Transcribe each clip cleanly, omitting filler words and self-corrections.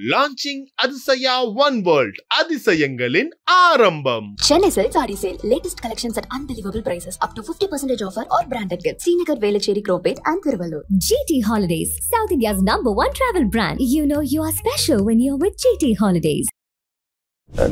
Launching Adisaya One World. அதிசயங்களின் ஆரம்பம். Chennai Silk Saree Sale. Latest collections at unbelievable prices. Up to 50% offer or branded gifts. Srinagar, Velachery, Cropate and Thiruvallur. GT Holidays, South India's #1 travel brand. You know you are special when you're with GT Holidays.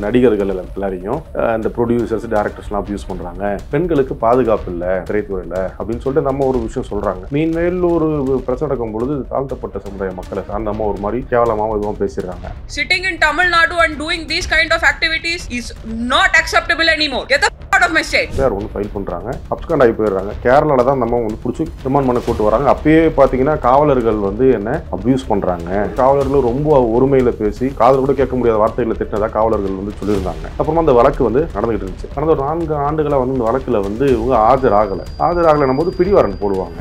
நடிகர்கள் எல்லாரையும் இந்த producers டைரக்டர்ஸ்லாம் abuse பண்ணுறாங்க, பெண்களுக்கு பாதுகாப்பு இல்லை திரைத்துறையில் அப்படின்னு சொல்லிட்டு நம்ம ஒரு விஷயம் சொல்கிறாங்க. மீன்மேல் ஒரு பிரச்சனை நடக்கும் பொழுது தாழ்த்தப்பட்ட சமுதாய மக்களை சார்ந்த நம்ம ஒரு மாதிரி கேவலமாக இதுவும் பேசிடுறாங்க. Sitting in Tamil Nadu and doing these kind of activities is not acceptable anymore. Get the out of my state. வேறு ஒன்று ஃபைல் பண்ணுறாங்க, அப்ஸ்காண்ட் ஆகி போயிடுறாங்க. கேரளாவில் தான் நம்ம வந்து பிடிச்சி ரிமாண்ட் பண்ண கூட்டு வராங்க. அப்பயே பார்த்தீங்கன்னா காவலர்கள் வந்து என்ன அப்யூஸ் பண்ணுறாங்க. காவலர்கள் ரொம்ப ஒருமையில் பேசி காதல் கூட கேட்க முடியாத வார்த்தைகளை திட்டினதா காவலர்கள் வந்து சொல்லியிருந்தாங்க. அப்புறமா அந்த வழக்கு வந்து நடந்துகிட்டு இருந்துச்சு. கடந்த ஒரு 4 ஆண்டுகளாக வந்து இந்த வழக்கில் வந்து இவங்க ஆஜராகலைன்னும் போது பிடிவாரண்ட் போடுவாங்க.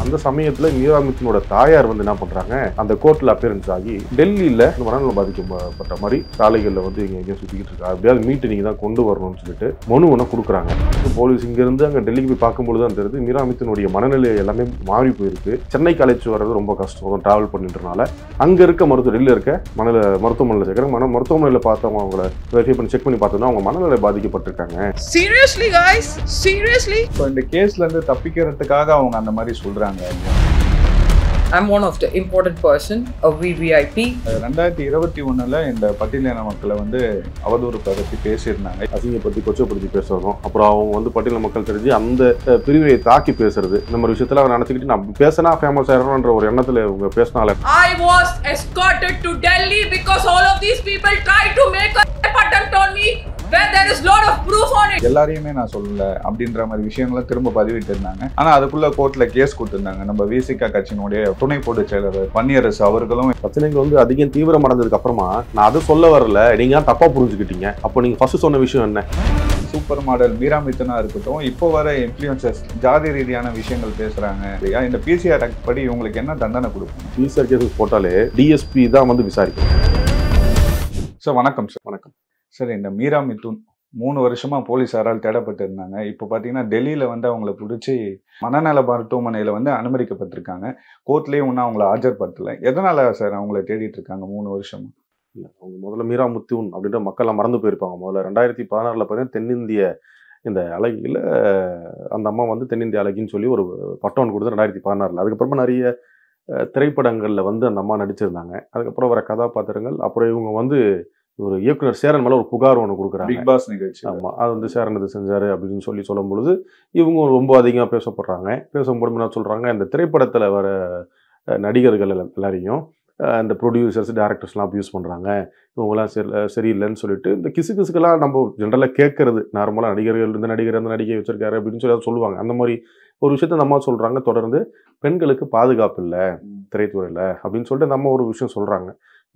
அந்த சமயத்தில் மீராமித்தினோட தாயார் வந்து என்ன பண்ணுறாங்க, அந்த கோர்ட்டில் அப்பியரன்ஸ் ஆகி டெல்லியில் மனநலம் பாதிக்கப்பட்ட மாதிரி சாலைகளில் வந்து இங்கே எங்கேயும் சுற்றிக்கிட்டு இருக்கா, அப்படியாவது மீட்டு நீங்கள் தான் கொண்டு வரணும்னு சொல்லிட்டு மனு ஒன்று கொடுக்குறாங்க. போலீஸ் இங்கேருந்து அங்கே டெல்லிக்கு போய் பார்க்கும்பொழுது தான் தெரியுது மீராமித்தினுடைய மனநிலை எல்லாமே மாறி போயிருக்கு. சென்னைக்கு அழைச்சி வர்றது ரொம்ப கஷ்டம் ட்ராவல் பண்ணிட்டுனால அங்கே இருக்க டெல்லியில் இருக்க மருத்துவமனையில் சேர்க்குறாங்க. மருத்துவமனையில் பார்த்தவங்க அவங்கள வெரிஃபை பண்ணி செக் பண்ணி பார்த்தோம்னா அவங்க மனநிலை பாதிக்கப்பட்டிருக்காங்க. Seriously guys, seriously? இந்த கேஸ்ல இருந்து தப்பிக்கிறதுக்காக அவங்க அந்த மாதிரி சொல்றாங்க. I'm one of the important person, a VVIP. 2021 இந்த பட்டியலின மக்களை வந்து அவதூறு பற்றி பேசியிருந்தாங்க. அசிங்கப்படுத்தி கொச்சப்படுத்தி பேசுறதும், அப்புறம் அவங்க வந்து பட்டியல் மக்கள் தெரிஞ்சு அந்த பிரிவை தாக்கி பேசுறது, இந்த மாதிரி விஷயத்துல அவங்க நினைச்சுக்கிட்டு நான் பேசினா ஃபேமஸ் ஆயிடணும்ன்ற ஒரு எண்ணத்துல இவங்க பேசினால. I was escorted to Delhi because all of these people tried to make a attempt on me where there is lot of proof on it. எல்லாரையுமே நான் சொல்லல அப்படின்ற மாதிரி விஷயங்களை திரும்ப பதிவிட்டு இருந்தாங்க. ஆனா அதுக்குள்ள கோர்ட்ல கேஸ் கொடுத்திருந்தாங்க. நம்ம விசிக கட்சியினுடைய துணை பொதுச் செயலர் பன்னீரசு அவர்களும் பிரச்சனைகள் வந்து அதிகம் தீவிரம் அடைஞ்சதுக்கு அப்புறமா நான் அதை சொல்ல வரல, நீங்க தப்பா புரிஞ்சுக்கிட்டீங்க. அப்போ நீங்க ஃபர்ஸ்ட் சொன்ன விஷயம் என்ன? சூப்பர் மாடல் மீராமித்தனா இருக்கட்டும், இப்போ வர இன்ஃப்ளூயன்சர்ஸ் ஜாதி ரீதியான விஷயங்கள் பேசுறாங்க இல்லையா? இந்த பிசிஆர் ஆக்ட் படி இவங்களுக்கு என்ன தண்டனை கொடுக்கணும்? பிசிஆர் கேஸ் போட்டாலே டிஎஸ்பி தான் வந்து விசாரிக்கணும். சார் வணக்கம். சார் வணக்கம். சார், இந்த மீராமித்துன் 3 வருஷமா போலீஸாரால் தேடப்பட்டு இருந்தாங்க. இப்போ பார்த்தீங்கன்னா டெல்லியில் வந்து அவங்கள பிடிச்சி மனநல மருத்துவமனையில் வந்து அனுமதிக்கப்பட்டிருக்காங்க. கோர்ட்லேயும் ஒன்றும் அவங்கள ஆஜர்படுத்தலை. எதனால சார் அவங்கள தேடிட்டு இருக்காங்க 3 வருஷமா? இல்லை, அவங்க முதல்ல மீராமுத்துன் அப்படின்ற மக்கள்லாம் மறந்து போயிருப்பாங்க. முதல்ல 2016 பார்த்தீங்கன்னா தென்னிந்திய இந்த அழகியில் அந்த அம்மா வந்து தென்னிந்திய அழகின்னு சொல்லி ஒரு பட்டம் கொடுத்து 2016. அதுக்கப்புறமா நிறைய திரைப்படங்களில் வந்து அந்த அம்மா நடிச்சிருந்தாங்க. அதுக்கப்புறம் வர கதாபாத்திரங்கள், அப்புறம் இவங்க வந்து ஒரு இயக்குனர் சேரன் மேலே ஒரு புகார் ஒன்று கொடுக்குறாங்க. பிக் பாஸ் நிகழ்ச்சி. ஆமாம், அது வந்து சேரன் இது செஞ்சார் அப்படின்னு சொல்லும் பொழுது இவங்க ரொம்ப அதிகமாக பேசப்படுறாங்க. பேசும்போது என்ன சொல்கிறாங்க, இந்த திரைப்படத்தில் வர நடிகர்கள் எல்லாரையும் இந்த ப்ரொடியூசர்ஸ் டைரக்டர்ஸ்லாம் அப்யூஸ் பண்ணுறாங்க, இவங்களாம் சரியில்லைன்னு சொல்லிட்டு இந்த கிசுக்கெல்லாம் நம்ம ஜென்ரலாக கேட்கறது. நார்மலாக நடிகர்கள் இந்த நடிகர் அந்த நடிகை வச்சிருக்காரு அப்படின்னு சொல்லி அதை சொல்லுவாங்க. அந்த மாதிரி ஒரு விஷயத்த நம்ம சொல்கிறாங்க. தொடர்ந்து பெண்களுக்கு பாதுகாப்பு இல்லை திரைத்துறையில் அப்படின்னு சொல்லிட்டு நம்ம ஒரு விஷயம் சொல்கிறாங்க.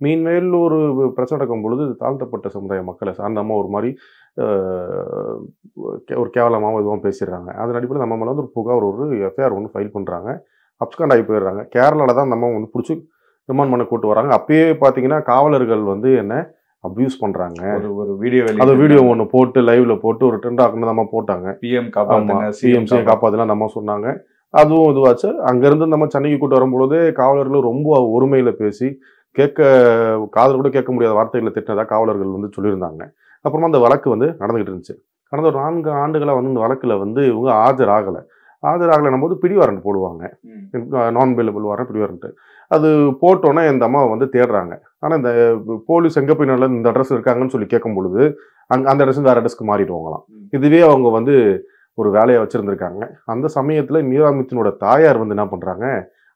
மீன்மேல் ஒரு பிரச்சனை நடக்கும் பொழுது தாழ்த்தப்பட்ட சமுதாய மக்களை சார்ந்த நம்ம ஒரு மாதிரி ஒரு கேவலமாக இதுவும் பேசிடுறாங்க. அதன் அடிப்படையில் நம்ம மேலே வந்து ஒரு புகார் ஒரு எஃப்ஐஆர் ஒன்று ஃபைல் பண்ணுறாங்க. அப்ஸ்காண்ட் ஆகி போயிடுறாங்க. கேரளாவில் தான் நம்ம வந்து பிடிச்சி ரிமாண்ட் பண்ண கூட்டு வராங்க. அப்பயே பார்த்தீங்கன்னா காவலர்கள் வந்து என்ன அப்யூஸ் பண்ணுறாங்க. ஒரு வீடியோ அந்த வீடியோ ஒன்று போட்டு லைவ்ல போட்டு ஒரு ட்ரெண்ட் ஆக்கணும் நம்ம போட்டாங்க. சிஎம்சியை காப்பாற்றலாம் நம்ம சொன்னாங்க. அதுவும் இதுவாச்சு. அங்கேருந்து நம்ம சென்னைக்கு கூட்டு வரும்பொழுது காவலர்களும் ரொம்ப ஒருமையில் பேசி காதல் கூட கேட்க முடியாத வார்த்தைகளை திட்டினதா காவலர்கள் வந்து சொல்லியிருந்தாங்க. அப்புறமா அந்த வழக்கு வந்து நடந்துகிட்டு இருந்துச்சு. கடந்த ஒரு 4 ஆண்டுகளாக வந்து இந்த வழக்கில் வந்து இவங்க ஆஜராகலைன்னும் போது பிடிவாரண்ட் போடுவாங்க. நான் பெயிலபிள் வாரண்ட் பிடிவாரண்ட். அது போட்டோன்னே இந்த அம்மாவை வந்து தேடுறாங்க. ஆனால் இந்த போலீஸ் எங்கே போய் நல்ல இந்த அட்ரஸ் இருக்காங்கன்னு சொல்லி கேட்கும் பொழுது அந்த அட்ரஸ் வேறு அட்ரஸ்க்கு மாறிடுவாங்களாம். இதுவே அவங்க வந்து ஒரு வேலையை வச்சுருந்துருக்காங்க. அந்த சமயத்தில் மீராமித்தினோட தாயார் வந்து என்ன பண்ணுறாங்க,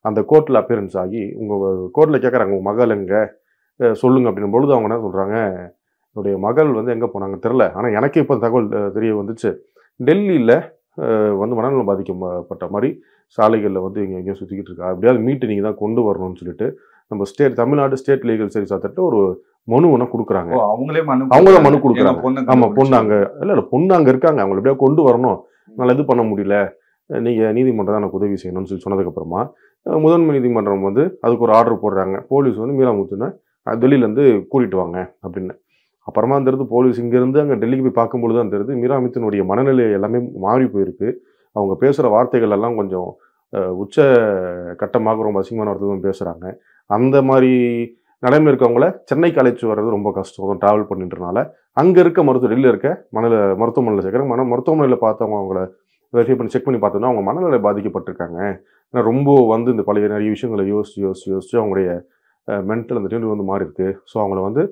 அந்த கோர்ட்டில் அப்பியரன்ஸ் ஆகி உங்கள் கோர்ட்டில் கேட்குறாங்க, உங்கள் மகள் எங்கே சொல்லுங்க அப்படின்னும் பொழுது அவங்க என்ன சொல்கிறாங்க, என்னுடைய மகள் வந்து எங்கே போனாங்க தெரில, ஆனால் எனக்கு இப்போ தகவல் தெரிய வந்துச்சு, டெல்லியில் வந்து மனநலம் பாதிக்கப்பட்ட மாதிரி சாலைகளில் வந்து இங்கே எங்கேயும் சுற்றிக்கிட்டு இருக்கா, அப்படியாவது மீட்டு நீங்கள் தான் கொண்டு வரணும்னு சொல்லிட்டு நம்ம தமிழ்நாடு ஸ்டேட் லீகல் சர்வீஸ் ஆத்திட்டு ஒரு மனு ஒன்று கொடுக்குறாங்க. அவங்க மனு கொடுக்குறாங்க. ஆமாம், பொண்ணு அங்கே இல்லை பொண்ணு அங்கே இருக்காங்க, அவங்களை எப்படியா கொண்டு வரணும், என்னால் இது பண்ண முடியல, நீங்கள் நீதிமன்றம் தான் எனக்கு உதவி செய்யணும்னு சொல்லி சொன்னதுக்கப்புறமா முதன்மை நீதிமன்றம் வந்து அதுக்கு ஒரு ஆர்டர் போடுறாங்க. போலீஸ் வந்து மீராமுத்துனை டெல்லியிலேருந்து கூட்டிகிட்டு வாங்க அப்படின்னு. அப்புறமா தெரியுது போலீஸ் இங்கேருந்து அங்கே டெல்லிக்கு போய் பார்க்கும்பொழுது தான் தெரியுது மீராமித்தினுடைய மனநிலை எல்லாமே மாறி போயிருக்கு. அவங்க பேசுகிற வார்த்தைகள் எல்லாம் கொஞ்சம் உச்ச கட்டமாக ரொம்ப அசிங்கமான வார்த்தைகளும் பேசுகிறாங்க. அந்த மாதிரி நிலைமை இருக்கவங்கள சென்னைக்கு அழைச்சி வர்றது ரொம்ப கஷ்டம், ட்ராவல் பண்ணிட்டுனால அங்கே இருக்க டெல்லியில் இருக்க மருத்துவமனையில் சேர்க்குறாங்க. மருத்துவமனையில் பார்த்தவங்க அவங்கள வெரிஃபை பண்ணி செக் பண்ணி பார்த்தோம்னா அவங்க மனநிலை பாதிக்கப்பட்டிருக்காங்க. ஏன்னா ரொம்ப வந்து இந்த பழைய நிறைய விஷயங்களை யோசிச்சு அவங்களுடைய மென்டல் அந்த டீம் வந்து மாறி இருக்கு. ஸோ அவங்கள வந்து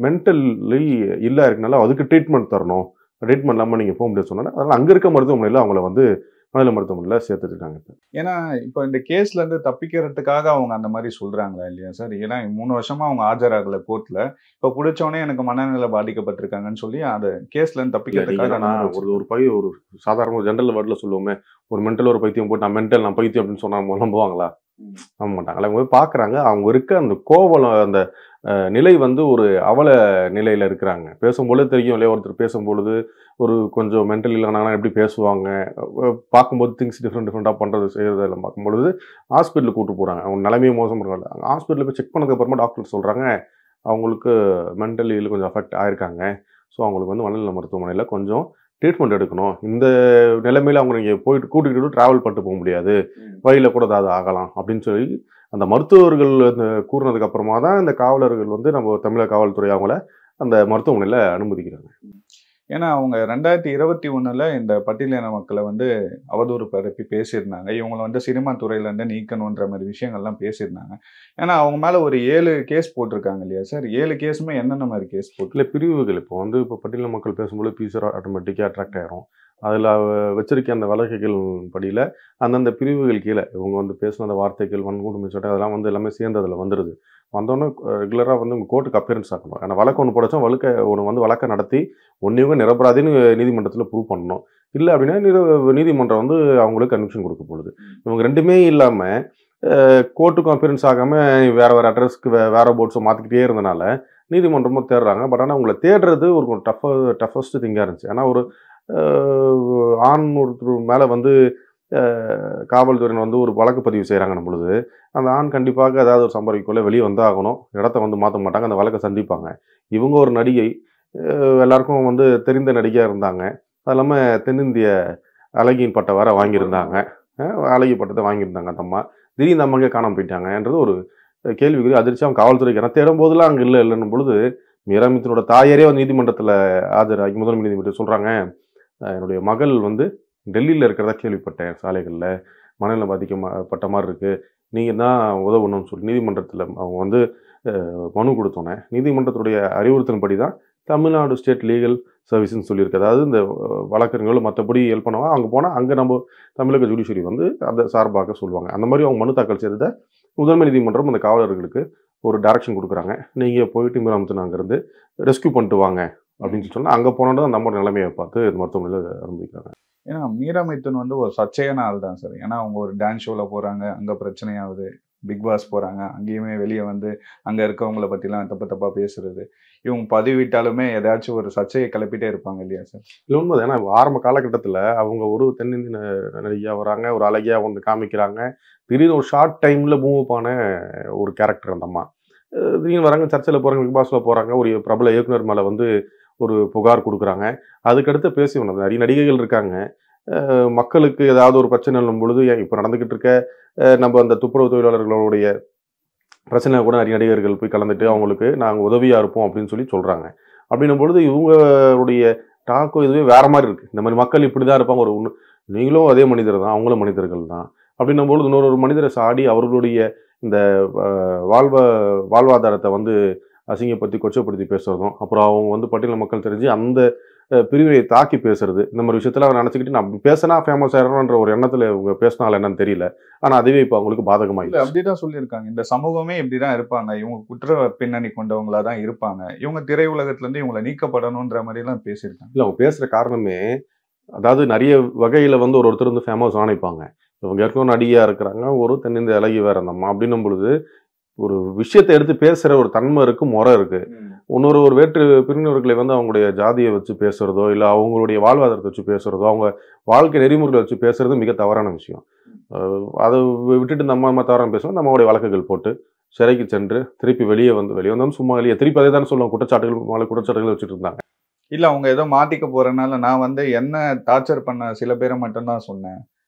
மென்டலி இல்லை இருக்கனால அதுக்கு ட்ரீட்மெண்ட் தரணும், ட்ரீட்மெண்ட் இல்லாமல் நீங்கள் போக முடியாது சொன்னாங்க. அதனால் அங்கே இருக்க மருத்துவமனையில் அவங்கள வந்து மனநல மருத்துவமனையில் சேர்த்துருக்காங்க. ஏன்னா இப்போ இந்த கேஸ்ல இருந்து தப்பிக்கிறதுக்காக அவங்க அந்த மாதிரி சொல்றாங்களா இல்லையா சார்? ஏன்னா 3 வருஷமா அவங்க ஆஜராகல கோர்ட்ல, இப்போ பிடிச்சவனே எனக்கு மனநிலை பாதிக்கப்பட்டிருக்காங்கன்னு சொல்லி அந்த கேஸ்ல இருந்து தப்பிக்கிறதுக்காக ஒரு சாதாரண ஜென்ரல் வேர்டில் சொல்லுவோமே, ஒரு மென்டல் ஒரு பைத்தியம் போட்டு நான் மென்டல் நான் பைத்தியம் அப்படின்னு சொன்னா நம்புவாங்களா? நம்ப மாட்டாங்களா? அவங்க போய் பார்க்குறாங்க, அவங்க இருக்க அந்த கோவலம் அந்த நிலை வந்து ஒரு அவல நிலையில் இருக்கிறாங்க. பேசும்பொழுது தெரியும் இல்லையா, ஒருத்தர் பேசும்பொழுது ஒரு கொஞ்சம் மென்டல் இல்லைனா எப்படி பேசுவாங்க, பார்க்கும்போது திங்ஸ் டிஃப்ரெண்ட்டாக பண்ணுறது செய்கிறதெல்லாம் பார்க்கும்பொழுது ஹாஸ்பிட்டலுக்கு கூப்பிட்டு போகிறாங்க. அவங்க நிலைமையை மோசம் பண்ணுறாங்க. அங்கே ஹாஸ்பிட்டலில் போய் செக் பண்ணதுக்கப்புறமா டாக்டர் சொல்கிறாங்க அவங்களுக்கு மென்டலியில் கொஞ்சம் அஃபெக்ட் ஆயிருக்காங்க. ஸோ அவங்களுக்கு வந்து மனநல மருத்துவமனையில் கொஞ்சம் ட்ரீட்மெண்ட் எடுக்கணும். இந்த நிலைமையில் அவங்க நீங்கள் போயிட்டு கூட்டிகிட்டு ட்ராவல் பண்ணிட்டு போக முடியாது, வழியில் கூட ஏதாவது ஆகலாம் அப்படின்னு சொல்லி அந்த மருத்துவர்கள் அந்த கூறினதுக்கு அப்புறமா தான் இந்த காவலர்கள் வந்து நம்ம தமிழக காவல்துறை அவங்கள அந்த மருத்துவமனையில் அனுமதிக்கிறாங்க. ஏன்னா அவங்க 2021 இந்த பட்டியலின மக்களை வந்து அவதூறு பரப்பி பேசியிருந்தாங்க. இவங்களை வந்து சினிமா துறையிலேருந்து நீக்கணுன்ற மாதிரி விஷயங்கள்லாம் பேசியிருந்தாங்க. ஏன்னா அவங்க மேலே ஒரு 7 கேஸ் போட்டிருக்காங்க இல்லையா சார்? 7 கேஸுமே என்னென்ன மாதிரி கேஸ் போட்டு? இல்லை பிரிவுகள் இப்போ வந்து இப்போ பட்டியலின மக்கள் பேசும்போது பீசர் ஆட்டோமேட்டிக்காக அட்ராக்ட் ஆகிரும். அதில் வச்சிருக்க அந்த வழக்குகள் படியில் அந்தந்த பிரிவுகள் கீழே இவங்க வந்து பேசின அந்த வார்த்தைகள் வன்கொடுமை சட்டம் அதெல்லாம் வந்து எல்லாமே சேர்ந்து அதில் வந்துடுது. வந்தோன்னே ரெகுலராக வந்து உங்கள் கோர்ட்டுக்கு அப்பியரன்ஸ் ஆகணும். ஏன்னா வழக்கு ஒன்று போடச்சா வழக்கை நடத்தி ஒன்றையும் நிரபராதின்னு நீதிமன்றத்தில் ப்ரூவ் பண்ணணும். இல்லை அப்படின்னா நீதிமன்றம் வந்து அவங்களுக்கு கன்விக்ஷன் கொடுக்க போகுது. இவங்க ரெண்டுமே இல்லாமல் கோர்ட்டுக்கும் அப்பியரன்ஸ் ஆகாமல் வேறு அட்ரஸ்க்கு வேறு போர்ட்ஸை மாற்றிக்கிட்டே இருந்தனால நீதிமன்றமும் தேடுறாங்க. பட் ஆனால் அவங்கள தேடுறது ஒரு டஃபஸ்ட் திங்காக இருந்துச்சு. ஏன்னா ஒரு ஆண் ஒருத்தர் மேலே வந்து காவல்துறையினர் வந்து ஒரு வழக்கு பதிவு செய்கிறாங்கன்னும் பொழுது அந்த ஆண் கண்டிப்பாக ஏதாவது ஒரு சம்பரிக்குள்ளே வெளியே வந்தாகணும், இடத்த வந்து மாற்ற மாட்டாங்க, அந்த வழக்கை சந்திப்பாங்க. இவங்க ஒரு நடிகை, எல்லாருக்கும் வந்து தெரிந்த நடிகையாக இருந்தாங்க. அது இல்லாமல் தென்னிந்திய அழகியின் பட்டம் வேற வாங்கியிருந்தாங்க, அழகி பட்டத்தை வாங்கியிருந்தாங்க. அந்த அம்மா திடீர்னு அம்மாங்க காணாமல் போயிட்டாங்கன்றது ஒரு கேள்விக்குரிய அதிர்ச்சியாக காவல்துறைக்கு. ஏன்னா தேடும் போதெல்லாம் அங்கே இல்லைன்னும் பொழுது மீரா மிதுனோட தாயாரே வந்து நீதிமன்றத்தில் ஆஜராகி முதன்மை நீதிமன்றத்தில் சொல்கிறாங்க, என்னுடைய மகள் வந்து டெல்லியில் இருக்கிறதா கேள்விப்பட்டேன், சாலைகளில் மனநலம் பாதிக்கப்பட்ட மாதிரி இருக்குது, நீங்கள் தான் உதவணும்னு சொல்லி நீதிமன்றத்தில் அவங்க வந்து மனு கொடுத்தோன்னே நீதிமன்றத்துடைய அறிவுறுத்தலின்படி தான் தமிழ்நாடு ஸ்டேட் லீகல் சர்வீஸ்ன்னு சொல்லியிருக்கு. அதாவது இந்த வழக்கறிஞர்கள் மற்றபடி ஹெல்ப் பண்ணுவாங்க. அங்கே போனால் அங்கே நம்ம தமிழக ஜுடிஷியரி வந்து அந்த சார்பாக சொல்லுவாங்க. அந்த மாதிரி அவங்க மனு தாக்கல் செய்ததை முதன்மை நீதிமன்றம் அந்த காவலர்களுக்கு ஒரு டைரக்ஷன் கொடுக்குறாங்க, நீங்கள் போயிட்டு மீராமிதுன் அங்கேருந்து ரெஸ்கியூ பண்ணிட்டு வாங்க அப்படின்னு சொன்னால் அங்கே போனோன்னா நம்ம நிலைமையை பார்த்து இந்த மருத்துவமனையில் ஆரம்பிக்கிறாங்க. ஏன்னா மீரா மிதுன் வந்து ஒரு சர்ச்சையான ஆள் தான் சார். ஏன்னா அவங்க ஒரு டான்ஸ் ஷோவில் போகிறாங்க, அங்கே பிரச்சனையாகுது, பிக் பாஸ் போகிறாங்க, அங்கேயுமே வெளியே வந்து அங்கே இருக்கவங்களை பற்றிலாம் தப்பாக பேசுறது, இவங்க பதிவிட்டாலுமே ஏதாச்சும் ஒரு சர்ச்சையை கிளப்பிட்டே இருப்பாங்க இல்லையா சார்? இல்லை உண்மை. ஏன்னா ஆரம்ப காலகட்டத்தில் அவங்க ஒரு தென்னிந்திய நடிகையாக வராங்க, ஒரு அழகியாக ஒன்று காமிக்கிறாங்க, திடீர்னு ஒரு ஷார்ட் டைமில் மூவ் ஆன ஒரு கேரக்டர் அந்த அம்மா. திடீர்னு வராங்க, சர்ச்சையில் போகிறாங்க, பிக் பாஸில் போகிறாங்க, ஒரு பிரபல இயக்குனர் மேலே வந்து ஒரு புகார் கொடுக்குறாங்க. அதுக்கடுத்து பேசி வந்தது நிறைய நடிகைகள் இருக்காங்க. மக்களுக்கு ஏதாவது ஒரு பிரச்சனை இல்லும் பொழுது இப்போ நடந்துக்கிட்டு இருக்க நம்ம அந்த துப்புரவு தொழிலாளர்களுடைய பிரச்சனை கூட நிறைய நடிகர்கள் போய் கலந்துட்டு அவங்களுக்கு நாங்கள் உதவியாக இருப்போம் அப்படின்னு சொல்லி சொல்கிறாங்க. அப்படின்னும் பொழுது இவங்களுடைய டாக்கோ இதுவே வேறு மாதிரி இருக்குது. இந்த மாதிரி மக்கள் இப்படி தான் இருப்பாங்க, ஒரு நீங்களும் அதே மனிதர் தான், அவங்களும் மனிதர்கள் தான் அப்படின்னும் பொழுது இன்னொரு மனிதரை சாடி அவர்களுடைய இந்த வாழ்வாதாரத்தை வந்து அசிங்கப்படுத்தி கொச்சப்படுத்தி பேசுறதும், அப்புறம் அவங்க வந்து பட்டியலின மக்கள் தெரிஞ்சு அந்த பிரிவினை தாக்கி பேசுறது, இந்த மாதிரி விஷயத்தில் அவர் நினச்சிக்கிட்டு நான் அப்படி பேசினா ஃபேமஸ் ஆகிறோன்ற ஒரு எண்ணத்தில் இவங்க பேசினால என்னன்னு தெரியல. ஆனால் அதுவே இப்போ அவங்களுக்கு பாதகமாயிடுச்சு. அப்படிதான் சொல்லியிருக்காங்க, இந்த சமூகமே இப்படிதான் இருப்பாங்க, இவங்க குற்ற பின்னணி கொண்டவங்களா தான் இருப்பாங்க, இவங்க திரையுலகத்துலேருந்து இவங்களை நீக்கப்படணுன்ற மாதிரிலாம் பேசியிருக்காங்க. இல்லை அவங்க பேசுகிற காரணமே அதாவது நிறைய வகையில் வந்து ஒருத்தர் வந்து ஃபேமஸ் ஆணைப்பாங்க. இவங்க ஏற்கனவே நடிகையாக இருக்கிறாங்க, ஒரு தென்னிந்திய அழகி வேற அந்தம்மா அப்படின்னும் பொழுது ஒரு விஷயத்தை எடுத்து பேசுகிற ஒரு தன்மை இருக்குது, முறை இருக்குது. ஒரு வேற்று பிரிவினர்களை வந்து அவங்களுடைய ஜாதியை வச்சு பேசுகிறதோ இல்லை அவங்களுடைய வாழ்வாதாரத்தை வச்சு பேசுகிறதோ அவங்க வாழ்க்கை நெறிமுறைகளை வச்சு பேசுகிறது மிக தவறான விஷயம். அதை விட்டுட்டு நம்ம தவறான பேசுவோம், நம்மளுடைய வழக்குகள் போட்டு சிறைக்கு சென்று திருப்பி வெளியே வந்தாலும் சும்மா வெளியே திருப்பி அதே தானே சொல்லுவாங்க, குற்றச்சாட்டுகள் வச்சுட்டு இருந்தாங்க. இல்லை அவங்க ஏதோ மாட்டிக்க போகிறனால நான் வந்து என்ன டார்ச்சர் பண்ண சில பேரை மட்டும்தான் சொன்னேன்,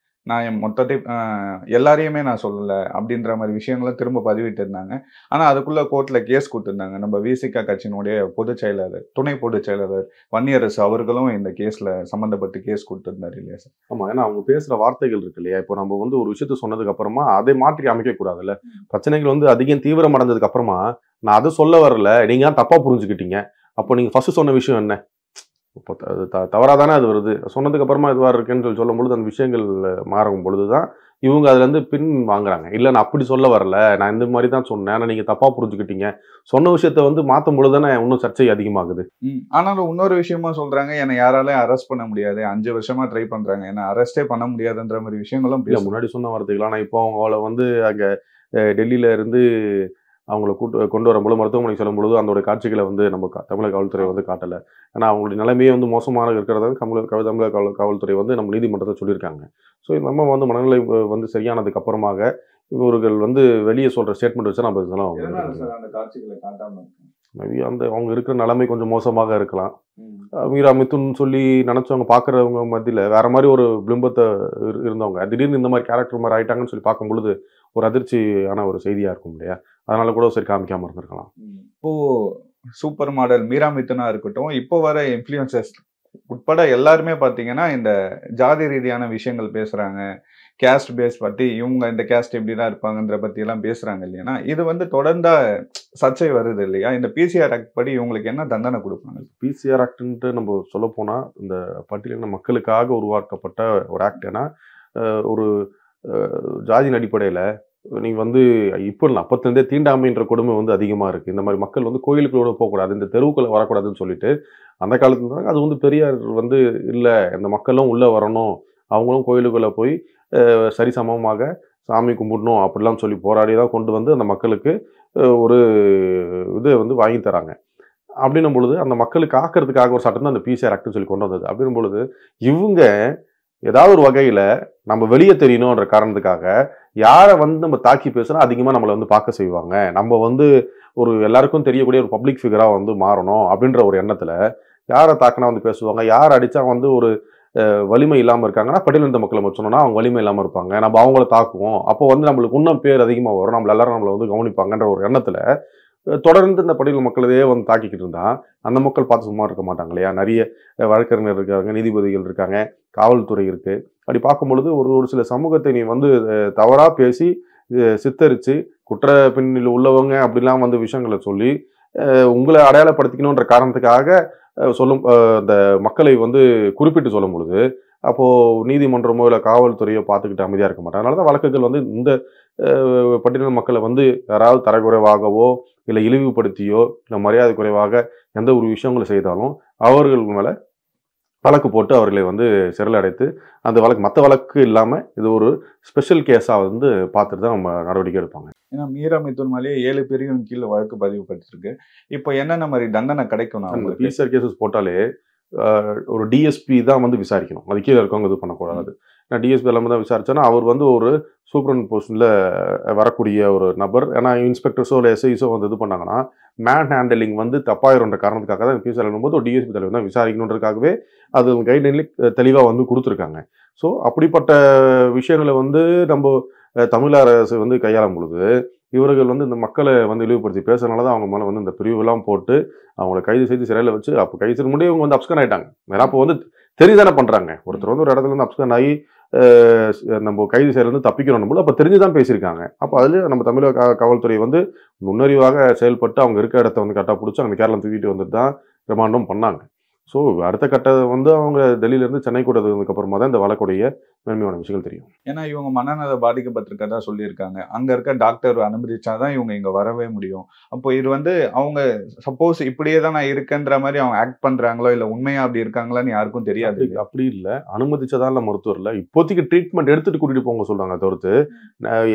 நான் மொத்தத்தை எல்லாரையுமே நான் சொல்லலை அப்படின்ற மாதிரி விஷயங்களும் திரும்ப பதிவிட்டு இருந்தாங்க. ஆனால் அதுக்குள்ளே கோர்ட்டில் கேஸ் கொடுத்துருந்தாங்க. நம்ம விசிகா கட்சியினுடைய பொதுச் செயலாளர், துணை பொதுச் செயலாளர் வன்னியரசு அவர்களும் இந்த கேஸில் சம்மந்தப்பட்டு கேஸ் கொடுத்துருந்தாரு இல்லையா சார்? ஆமாம், ஏன்னா அவங்க பேசுகிற வார்த்தைகள் இருக்கு இல்லையா, இப்போ நம்ம வந்து ஒரு விஷயத்த சொன்னதுக்கு அப்புறமா அதை மாற்றி அமைக்கக்கூடாதுல்ல. பிரச்சனைகள் வந்து அதிகம் தீவிரம் அடைஞ்சதுக்கு அப்புறமா நான் அதை சொல்ல வரல, நீங்கள் தான் தப்பாக புரிஞ்சுக்கிட்டீங்க, அப்போ நீங்கள் ஃபர்ஸ்ட் சொன்ன விஷயம் என்ன, இப்போ தவறாக தானே அது வருது, சொன்னதுக்கு அப்புறமா இதுவாக இருக்குன்னு சொல்லும் பொழுது அந்த விஷயங்கள் மாறும் பொழுது தான் இவங்க அதுலேருந்து பின் வாங்குறாங்க. இல்லை நான் அப்படி சொல்ல வரல, நான் இந்த மாதிரி தான் சொன்னேன், ஆனால் நீங்கள் தப்பாக புரிஞ்சுக்கிட்டீங்க, சொன்ன விஷயத்த வந்து மாற்றும் பொழுது தானே இன்னும் சர்ச்சை அதிகமாகுது. ஆனாலும் இன்னொரு விஷயமா சொல்கிறாங்க, என்னை யாராலையும் அரெஸ்ட் பண்ண முடியாது, 5 வருஷமா ட்ரை பண்ணுறாங்க, என்னை அரெஸ்டே பண்ண முடியாதுன்ற மாதிரி விஷயங்களும் இல்லை முன்னாடி சொன்ன வார்த்தைகள். ஆனால் இப்போ அவங்கள வந்து அங்கே டெல்லியில இருந்து அவங்கள கொண்டு வரும்பொழுது மருத்துவமனைக்கு செல்லும் பொழுது அதோட காட்சிகளை வந்து நம்ம தமிழக காவல்துறை வந்து காட்டலை. ஏன்னா அவங்களுடைய நிலைமையே வந்து மோசமாக இருக்கிறத தமிழக காவல்துறை வந்து நம்ம நீதிமன்றத்தை சொல்லியிருக்காங்க. ஸோ நம்ம வந்து மனநிலை வந்து சரியானதுக்கு அப்புறமாக இவர்கள் வந்து வெளியே சொல்கிற ஸ்டேட்மெண்ட் வச்சு நம்ம இதெல்லாம் அந்த காட்சிகளை காட்டாமல் மேபி அந்த அவங்க இருக்கிற நிலைமை கொஞ்சம் மோசமாக இருக்கலாம். மீரா மிதுன் சொல்லி நினச்சவங்க பார்க்குறவங்க மத்தியில் வேற மாதிரி ஒரு பிம்பத்தை இருந்தவங்க திடீர்னு இந்த மாதிரி கேரக்டர் மாதிரி ஆயிட்டாங்கன்னு சொல்லி பார்க்கும் பொழுது ஒரு அதிர்ச்சியான ஒரு செய்தியாக இருக்கும் இல்லையா, அதனால கூட சரி காமிக்காமல் இருந்திருக்கலாம். இப்போ சூப்பர் மாடல் மீரா மிதுனா இருக்கட்டும், இப்போ வர இன்ஃப்ளூயன்சர்ஸ் உட்பட எல்லாருமே பார்த்தீங்கன்னா இந்த ஜாதி ரீதியான விஷயங்கள் பேசுகிறாங்க, கேஸ்ட் பேஸ் பற்றி இவங்க இந்த கேஸ்ட் எப்படி தான் இருப்பாங்கன்ற பற்றியெல்லாம் பேசுகிறாங்க இல்லையா. இது வந்து தொடர்ந்தா சர்ச்சை வருது இல்லையா. இந்த பிசிஆர் ஆக்ட் படி இவங்களுக்கு என்ன தண்டனை கொடுப்பாங்க? பிசிஆர் ஆக்ட்ன்ட்டு நம்ம சொல்ல போனால் இந்த பட்டியலின மக்களுக்காக உருவாக்கப்பட்ட ஒரு ஆக்ட். ஏன்னா ஒரு ஜாதியின் அடிப்படையில் நீங்கள் வந்து இப்போ இல்லை அப்பத்துலேருந்தே தீண்டாமைன்ற கொடுமை வந்து அதிகமாக இருக்குது. இந்த மாதிரி மக்கள் வந்து கோயிலுக்குள்ளோட போகக்கூடாது, இந்த தெருவுக்குள்ளே வரக்கூடாதுன்னு சொல்லிட்டு அந்த காலத்துல அது வந்து பெரியார் வந்து இல்லை இந்த மக்களும் உள்ளே வரணும், அவங்களும் கோயிலுக்குள்ளே போய் சரிசமமாக சாமி கும்பிடணும் அப்படிலாம் சொல்லி போராடி தான் கொண்டு வந்து அந்த மக்களுக்கு ஒரு இது வந்து வாங்கி தராங்க. அப்படின்னும் பொழுது அந்த மக்களுக்கு ஆக்கிறதுக்காக ஒரு சட்டம் தான் அந்த பிசிஆர் ஆக்ட்னு சொல்லி கொண்டு வந்தது. அப்படின்னும் பொழுது இவங்க ஏதாவது ஒரு வகையில் நம்ம வெளியே தெரியணுன்ற காரணத்துக்காக யாரை வந்து நம்ம தாக்கி பேசுனா அதிகமாக நம்மளை வந்து பார்க்க செய்வாங்க, நம்ம வந்து ஒரு எல்லாருக்கும் தெரியக்கூடிய ஒரு பப்ளிக் ஃபிகராக வந்து மாறணும் அப்படின்ற ஒரு எண்ணத்தில் யாரை தாக்கினா வந்து பேசுவாங்க, யார் அடித்தா வந்து ஒரு வலிமை இல்லாமல் இருக்காங்கன்னா பட்டியலின மக்களை நம்ம சொன்னோம்னா அவங்க வலிமை இல்லாமல் இருப்பாங்க, நம்ம அவங்கள தாக்குவோம், அப்போ வந்து நம்மளுக்கு இன்னும் பேர் அதிகமாக வரும், நம்மள எல்லாரும் நம்மளை வந்து கவனிப்பாங்கன்ற ஒரு எண்ணத்தில் தொடர்ந்து இந்த பட்டியல் மக்களே வந்து தாக்கிக்கிட்டு இருந்தா அந்த மக்கள் பார்த்து சும்மா இருக்க மாட்டாங்க இல்லையா. நிறைய வழக்கறிஞர் இருக்காங்க, நீதிபதிகள் இருக்காங்க, காவல்துறை இருக்கு. அப்படி பார்க்கும் பொழுது ஒரு சில சமூகத்தை நீ வந்து தவறாக பேசி சித்தரித்து குற்ற பின்னணியில் உள்ளவங்க அப்படிலாம் வந்து விஷயங்களை சொல்லி உங்களை அடையாளப்படுத்திக்கணுன்ற காரணத்துக்காக சொல்லும் அந்த மக்களை வந்து குறிப்பிட்டு சொல்லும் பொழுது அப்போது நீதிமன்றமோ இல்லை காவல்துறையோ பார்த்துக்கிட்டு அமைதியாக இருக்க மாட்டாங்க. அதனால தான் வழக்குகள் வந்து இந்த பட்டியலின மக்களை வந்து யாராவது தரக்குறைவாகவோ இல்லை இழிவுபடுத்தியோ இல்லை மரியாதை குறைவாக எந்த ஒரு விஷயங்களை செய்தாலும் அவர்கள் மேலே வழக்கு போட்டு அவர்களை வந்து சிறையில் அடைத்து அந்த வழக்கு மற்ற வழக்கு இல்லாமல் இது ஒரு ஸ்பெஷல் கேஸாக வந்து பார்த்துட்டு தான் நம்ம நடவடிக்கை எடுப்பாங்க. ஏன்னா மீரா மிதுன் மேலேயே 7 பேரையும் கீழே வழக்கு பதிவுபடுத்திருக்கு. இப்போ என்னென்ன மாதிரி தண்டனை கிடைக்கும்? அந்த பிசிஆர் கேசஸ் போட்டாலே ஒரு டிஎஸ்பி தான் வந்து விசாரிக்கணும், அது கீழே இருக்கவங்க இது பண்ணக்கூடாது. ஏன்னா டிஎஸ்பி எல்லாமே தான் விசாரிச்சோன்னா அவர் வந்து ஒரு சூப்பரண்ட் போஸ்டில் வரக்கூடிய ஒரு நபர். ஏன்னா இன்ஸ்பெக்டர்ஸோ இல்லை எஸ்ஐஸோ வந்து இது பண்ணாங்கன்னா மேன் ஹேண்டலிங் வந்து தப்பாயிருன்ற காரணத்துக்காக தான் பிசிஆர் எழுதும்போது ஒரு டிஎஸ்பி தலைவர் தான் விசாரிக்கணுன்றதுக்காகவே அது கைட்லைன்லேயே தெளிவாக வந்து கொடுத்துருக்காங்க. ஸோ அப்படிப்பட்ட விஷயங்களை வந்து நம்ம தமிழக அரசு வந்து கையாளும் பொழுது இவர்கள் வந்து இந்த மக்களை வந்து இழிவுபடுத்தி பேசுறதுனால தான் அவங்க மேலே வந்து இந்த பிரிவுலாம் போட்டு அவங்களை கைது செய்து சிறையில் வச்சு அப்போ கைது செய்ய முடியும் இவங்க வந்து அப்ஸ்கன் ஆகிட்டாங்க. ஏன்னா அப்போ வந்து தெரிஞ்சுதானே பண்ணுறாங்க, ஒருத்தர் வந்து ஒரு இடத்துல இருந்து அப்ஸ்கன் ஆகி நம்ம கைது செய்யறது தப்பிக்கணும் போது அப்போ தெரிஞ்சுதான் பேசியிருக்காங்க. அப்போ அதில் நம்ம தமிழக காவல்துறை வந்து நுண்ணறிவாக செயல்பட்டு அவங்க இருக்க இடத்த வந்து கரெக்டாக பிடிச்சி அந்த கேரளம் தூக்கிட்டு வந்துட்டு தான் ரிமாண்டும் பண்ணாங்க. ஸோ அடுத்த கட்டத்தை வந்து அவங்க டெல்லியிலேருந்து சென்னை கூட்டதுக்கு அப்புறமா தான் இந்த வழக்குடைய மேன்மையான விஷயங்கள் தெரியும். ஏன்னா இவங்க மனநல பாதிக்கப்பட்டிருக்கதா சொல்லியிருக்காங்க, அங்கே இருக்க டாக்டர் அனுமதிச்சாதான் இவங்க இங்கே வரவே முடியும். அப்போ இது வந்து அவங்க சப்போஸ் இப்படியே தான் நான் இருக்கேன்ற மாதிரி அவங்க ஆக்ட் பண்ணுறாங்களோ இல்லை உண்மையாக அப்படி இருக்காங்களான்னு யாருக்கும் தெரியாது. அப்படி இல்லை, அனுமதிச்சதான் இல்லை மருத்துவரில் இப்போதைக்கு ட்ரீட்மெண்ட் எடுத்துகிட்டு கூட்டிகிட்டு போங்க சொல்கிறாங்க தவிர்த்து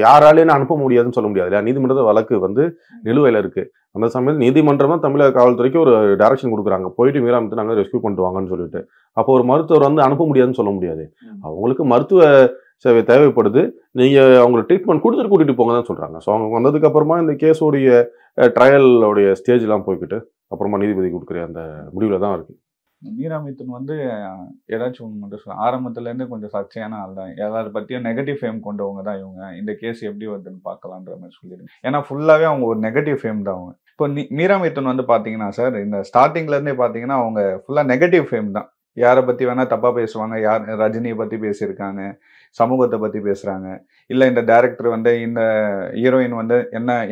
யாராலேயும் அனுப்ப முடியாதுன்னு சொல்ல முடியாது இல்லையா. நீதிமன்ற வழக்கு வந்து நிலுவையில் இருக்குது. அந்த சமயத்தில் நீதிமன்றம் தான் தமிழக காவல்துறைக்கு ஒரு டைரக்ஷன் கொடுக்குறாங்க, போயிட்டு மீரா மிதுன் நாங்கள் ரெஸ்கியூ பண்ணிட்டு வாங்கன்னு சொல்லிட்டு. அப்போ ஒரு மருத்துவர் வந்து அனுப்ப முடியாதுன்னு சொல்ல முடியாது. அவங்களுக்கு மருத்துவ சேவை தேவைப்படுது, நீங்கள் அவங்களுக்கு ட்ரீட்மெண்ட் கொடுத்துட்டு கூட்டிகிட்டு போங்க தான் சொல்கிறாங்க. ஸோ அவங்க வந்ததுக்கு அப்புறமா இந்த கேஸோடைய ட்ரையலோடைய ஸ்டேஜ்லாம் போய்கிட்டு அப்புறமா நீதிபதி கொடுக்குற அந்த முடிவில் தான் இருக்குது. மீரா மிதுன் வந்து ஏதாச்சும் ஒன்று மட்டும் சொல்ல, ஆரம்பத்துலேருந்து கொஞ்சம் சர்ச்சையான ஆள் தான். எல்லாரும் பற்றியும் நெகட்டிவ் ஃபேம் கொண்டவங்க தான் இவங்க. இந்த கேஸ் எப்படி வருதுன்னு பார்க்கலான்ற மாதிரி சொல்லிடுங்க. ஏன்னா ஃபுல்லாகவே அவங்க ஒரு நெகட்டிவ் ஃபேம் தான் அவங்க. இப்போ மீரா மிதுன் வந்து பார்த்தீங்கன்னா சார், இந்த ஸ்டார்டிங்லேருந்தே பார்த்தீங்கன்னா அவங்க ஃபுல்லாக நெகட்டிவ் ஃபேம் தான். யாரை பற்றி வேணால் தப்பாக பேசுவாங்க. யார் ரஜினியை பற்றி பேசியிருக்காங்க, சமூகத்தை பற்றி பேசுகிறாங்க. இல்லை இந்த டைரக்டர் வந்து இந்த ஹீரோயின் வந்து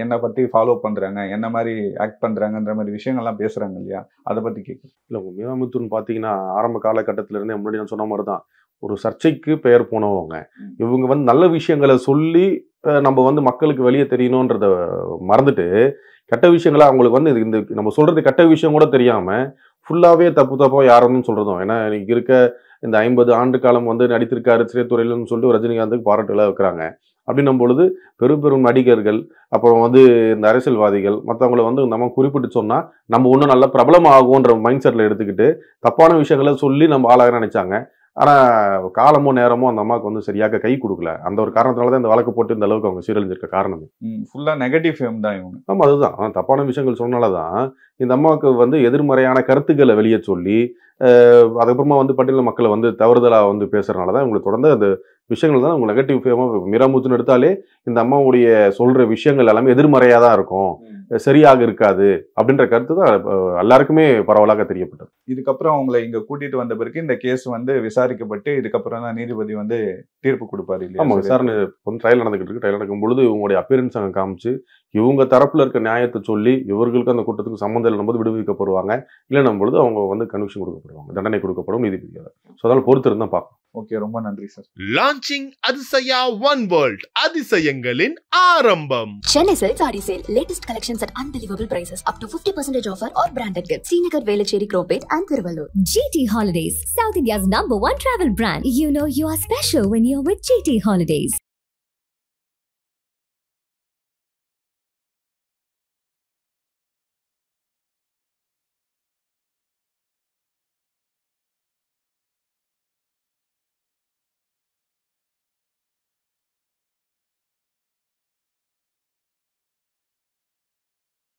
என்னை பற்றி ஃபாலோ பண்ணுறாங்க, என்ன மாதிரி ஆக்ட் பண்ணுறாங்கன்ற மாதிரி விஷயங்கள்லாம் பேசுகிறாங்க இல்லையா, அதை பற்றி கேட்குறேன். இல்லை, உங்கள் மீரா மிதுன் பார்த்தீங்கன்னா ஆரம்ப காலகட்டத்திலேருந்தே முன்னாடி நான் சொன்ன மாதிரி தான் ஒரு சர்ச்சைக்கு பெயர் போனவங்க. இவங்க வந்து நல்ல விஷயங்களை சொல்லி நம்ம வந்து மக்களுக்கு வெளியே தெரியணுன்றத மறந்துட்டு கெட்ட விஷயங்களா அவங்களுக்கு வந்து இந்த நம்ம சொல்றது கெட்ட விஷயம் கூட தெரியாமல் ஃபுல்லாகவே தப்பாக யாருன்னு சொல்கிறதும். ஏன்னா இன்னைக்கு இருக்க இந்த 50 ஆண்டு காலம் வந்து நடித்திருக்காரு திரைத்துறையில்னு சொல்லிட்டு ரஜினிகாந்துக்கு பாராட்டுலாம் வைக்கிறாங்க. அப்படின்னும் பொழுது பெரும் நடிகர்கள், அப்புறம் வந்து இந்த அரசியல்வாதிகள் மற்றவங்களை வந்து நம்ம குறிப்பிட்டு சொன்னால் நம்ம இன்னும் நல்ல பிரபலம் ஆகுன்ற மைண்ட் செட்டில் எடுத்துக்கிட்டு தப்பான விஷயங்களை சொல்லி நம்ம ஆளாக நினைச்சாங்க. ஆனால் காலமோ நேரமோ அந்த அம்மாவுக்கு வந்து சரியாக கை கொடுக்கல. அந்த ஒரு காரணத்தினால தான் இந்த வழக்கு போட்டு இந்த அளவுக்கு அவங்க சீரழிஞ்சிருக்க காரணம். ஃபுல்லாக நெகட்டிவ் ஃபேம் தான் இவங்க. ஆமாம், அதுதான் தப்பான விஷயங்கள் சொன்னால தான் இந்த அம்மாவுக்கு வந்து எதிர்மறையான கருத்துக்களை வெளியே சொல்லி அதுக்கப்புறமா வந்து பட்டியல மக்களை வந்து தவறுதலாக வந்து பேசுறதுனால தான் இவங்களுக்கு தொடர்ந்து அந்த விஷயங்கள் தான் அவங்க நெகட்டிவ் ஃபேமாக. மீரா மிதுன் எடுத்தாலே இந்த அம்மாவுடைய சொல்ற விஷயங்கள் எல்லாமே எதிர்மறையாக தான் இருக்கும், சரியாக இருக்காது அப்படின்ற கருத்து தான் எல்லாருக்குமே பரவலாக தெரியப்பட்டது. இதுக்கப்புறம் அவங்களை இங்க கூட்டிட்டு வந்த பிறகு இந்த கேஸ் வந்து விசாரிக்கப்பட்டு இதுக்கப்புறம் தான் நீதிபதி வந்து தீர்ப்பு கொடுப்பாரு இல்லையா? ஆமா, விசாரணை வந்து ட்ரையல் நடந்துகிட்டு இருக்கு. ட்ரையல் நடக்கும் பொழுது இவங்களுடைய அப்பியரன்ஸ் அங்கே காமிச்சு இவங்க தரப்புல இருக்க நியாயத்தை சொல்லி இவர்களுக்கு அந்த கூட்டத்துக்கு சம்மந்தம் இல்லைன்னு விடுவிக்கப்படுவாங்க. இல்லைன்னும் பொழுது அவங்க வந்து கன்விக்ஷன் கொடுக்கப்படுவாங்க, தண்டனை கொடுக்கப்படும் நீதிபதியால். ஸோ அதனால பொறுத்து இருந்தா பார்ப்போம். ஓகே, ரொம்ப நன்றி sir. Launching Athisaya one world, அதிசயங்களின் ஆரம்பம். Chennai Silks Saree Sale. Latest collections at unbelievable prices. Up to 50% offer or branded gifts. Srinagar, Velachery, Cropate and Thiruvallur. GT Holidays, South India's #1 travel brand. You know you are special when you're with GT Holidays.